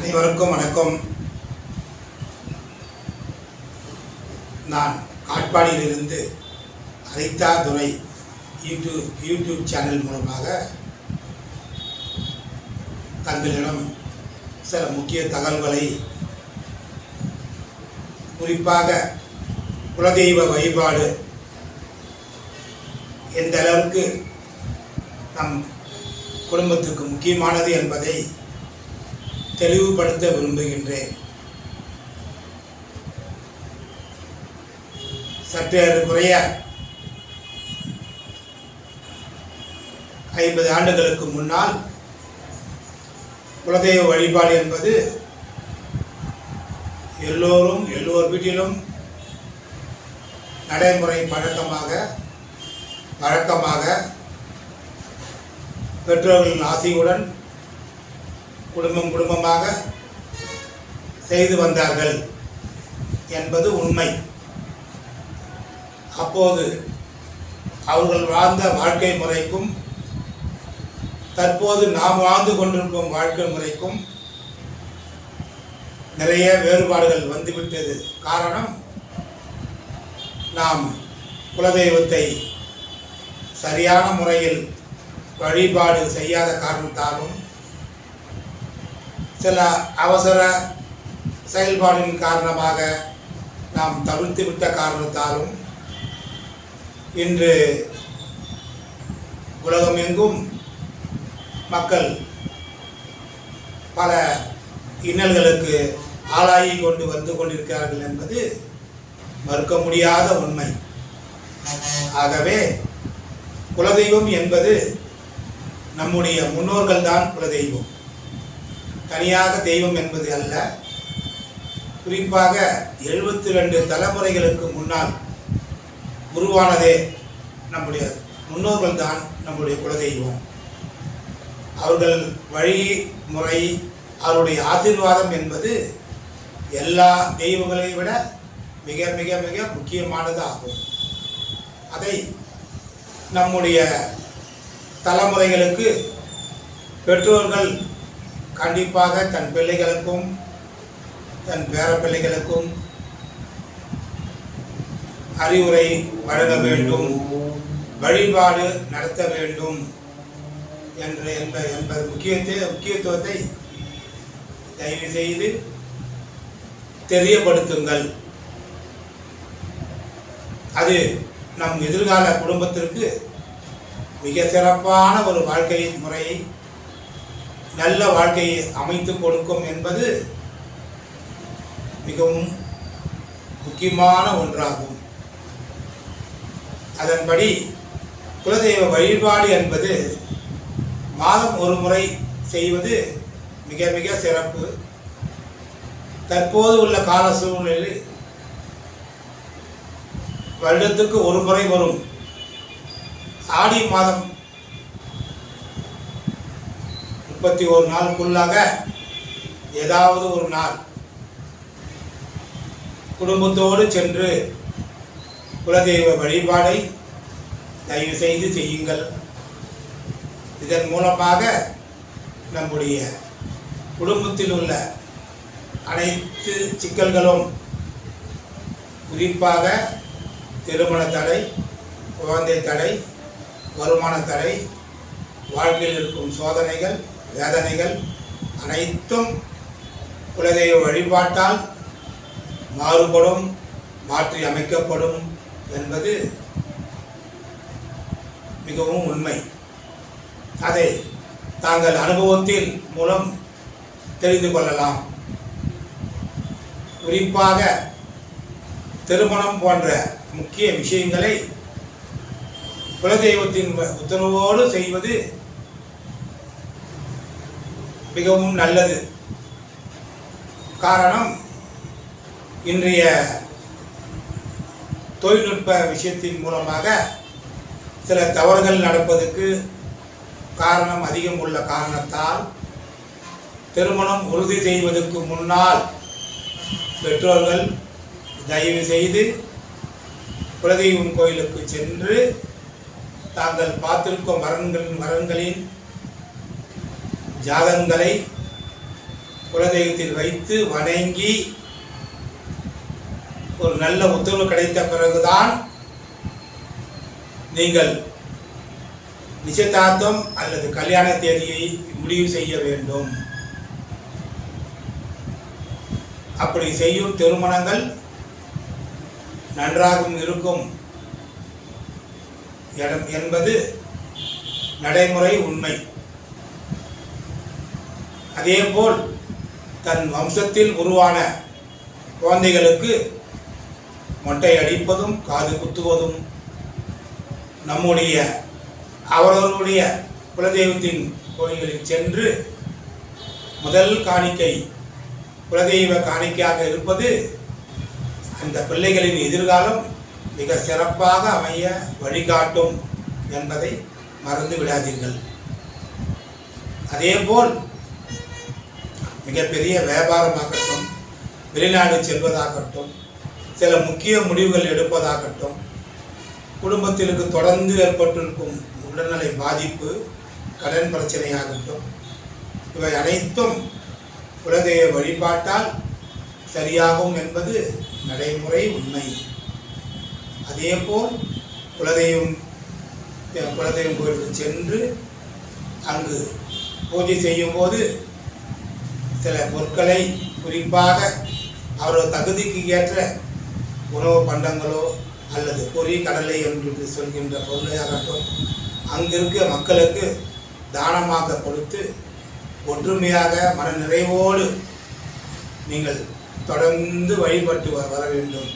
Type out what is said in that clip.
அனைவருக்கும் வணக்கம். நான் காட்பாடியிலிருந்து அரிதா துரை யூடியூப் சேனல் மூலமாக தங்களிடம் சில முக்கிய தகவல்களை, குறிப்பாக குலதெய்வ வழிபாடு எந்த அளவுக்கு நம் குடும்பத்துக்கு முக்கியமானது என்பதை தெளிவுபடுத்த விரும்புகின்றேன். சற்றேறக்குறைய 50 ஆண்டுகளுக்கு முன்னால் குலதெய்வ வழிபாடு என்பது எல்லோர் வீட்டிலும் நடைமுறை வழக்கமாக பெற்றோர்களின் ஆசையுடன் குடும்பமாக செய்து வந்தார்கள் என்பது உண்மை. அப்போது அவர்கள் வாழ்ந்த வாழ்க்கை முறைக்கும் தற்போது நாம் வாழ்ந்து கொண்டிருக்கும் வாழ்க்கை முறைக்கும் நிறைய வேறுபாடுகள் வந்துவிட்டது. காரணம், நாம் குலதெய்வத்தை சரியான முறையில் வழிபாடு செய்யாத காரணத்தாலும், சில அவசர செயல்பாடின் காரணமாக நாம் தவிர்த்துவிட்ட காரணத்தாலும் இன்று உலகமெங்கும் மக்கள் பல இன்னல்களுக்கு ஆளாகி வந்து கொண்டிருக்கிறார்கள் என்பது மறுக்க முடியாத உண்மை. ஆகவே குலதெய்வம் என்பது நம்முடைய முன்னோர்கள் தான் குலதெய்வம், தனியாக தெய்வம் என்பது அல்ல. குறிப்பாக 72 தலைமுறைகளுக்கு முன்னால் உருவானதே நம்முடைய முன்னோர்கள் தான் நம்முடைய குலதெய்வம். அவர்கள் வழிமுறை, அவருடைய ஆசீர்வாதம் என்பது எல்லா தெய்வங்களை விட மிக மிக மிக முக்கியமானதாகும். அதை நம்முடைய தலைமுறைகளுக்கு பெற்றோர்கள் கண்டிப்பாக தன் பிள்ளைகளுக்கும் தன் பேர பிள்ளைகளுக்கும் அறிவுரை வழங்க வேண்டும், வழிபாடு நடத்த வேண்டும் என்பது முக்கியத்துவத்தை தயவு செய்து தெரியப்படுத்துங்கள். அது நம் எதிர்கால குடும்பத்திற்கு மிக சிறப்பான ஒரு வாழ்க்கை முறையை, நல்ல வாழ்க்கையை அமைத்து கொடுக்கும் என்பது மிகவும் முக்கியமான ஒன்றாகும். அதன்படி குலதெய்வ வழிபாடு என்பது மாதம் ஒரு முறை செய்வது மிக மிக சிறப்பு. தற்போது உள்ள கால சூழ்நிலையில் வருடத்துக்கு ஒரு முறை வரும் ஆடி மாதம் 31 நாளுக்குள்ளாக ஏதாவது ஒரு நாள் குடும்பத்தோடு சென்று குலதெய்வ வழிபாடை தயவு செய்து செய்யுங்கள். இதன் மூலமாக நம்முடைய குடும்பத்தில் உள்ள அனைத்து சிக்கல்களும், குறிப்பாக திருமண தடை, குழந்தை தடை, வருமான தடை, வாழ்க்கையில் இருக்கும் சோதனைகள், வேதனைகள் அனைத்தும் குலதெய்வ வழிபாட்டால் மாற்றி அமைக்கப்படும் என்பது மிகவும் உண்மை. அதை தாங்கள் அனுபவத்தின் மூலம் தெரிந்து கொள்ளலாம். குறிப்பாக திருமணம் போன்ற முக்கிய விஷயங்களை குலதெய்வத்தின் உத்தரவோடு செய்வது மிகவும் நல்லது. காரணம், இன்றைய தொழில்நுட்ப விஷயத்தின் மூலமாக சில தவறுகள் நடப்பதற்கு காரணம் அதிகம் உள்ள காரணத்தால், திருமணம் உறுதி செய்வதற்கு முன்னால் பெற்றோர்கள் தயவு செய்து குலதெய்வம் கோயிலுக்கு சென்று தாங்கள் பார்த்திருக்கும் வரன்களின் ஜாதகங்களை குலதெய்வத்தில் வைத்து வணங்கி ஒரு நல்ல உத்தரவு கிடைத்த பிறகுதான் நீங்கள் நிச்சயதார்த்தம் அல்லது கல்யாண தேதியை முடிவு செய்ய வேண்டும். அப்படி செய்யும் திருமணங்கள் நன்றாகவும் இருக்கும் என்பது நடைமுறை உண்மை. அதேபோல் தன் வம்சத்தில் உருவான குழந்தைகளுக்கு மொட்டை அடிப்பதும் காது குத்துவதும் நம்முடைய அவரவருடைய குலதெய்வத்தின் கோயில்களில் சென்று முதல் காணிக்கை குலதெய்வ காணிக்கையாக இருப்பது அந்த பிள்ளைகளின் எதிர்காலம் மிக சிறப்பாக அமைய வழிகாட்டும் என்பதை மறந்து விடாதீர்கள். அதேபோல் மிகப்பெரிய வியாபாரமாகட்டும், வெளிநாடு செல்வதாகட்டும், சில முக்கிய முடிவுகள் எடுப்பதாகட்டும், குடும்பத்திற்கு தொடர்ந்து ஏற்பட்டிருக்கும் உடல்நிலை பாதிப்பு, கடன் பிரச்சனையாகட்டும், இவை அனைத்தும் குலதெய்வ வழிபாட்டால் சரியாகும் என்பது நடைமுறை உண்மை. அதேபோல் குலதெய்வம் கோயிலுக்கு சென்று அங்கு பூஜை செய்யும்போது சில பொருட்களை, குறிப்பாக அவரது தகுதிக்கு ஏற்ற உணவு பண்டங்களோ அல்லது பொறி கடலை என்று சொல்கின்ற பொருளையாகட்டும் அங்கிருக்க மக்களுக்கு தானமாக கொடுத்து ஒற்றுமையாக மன நிறைவோடு நீங்கள் தொடர்ந்து வழிபட்டு வர வேண்டும்.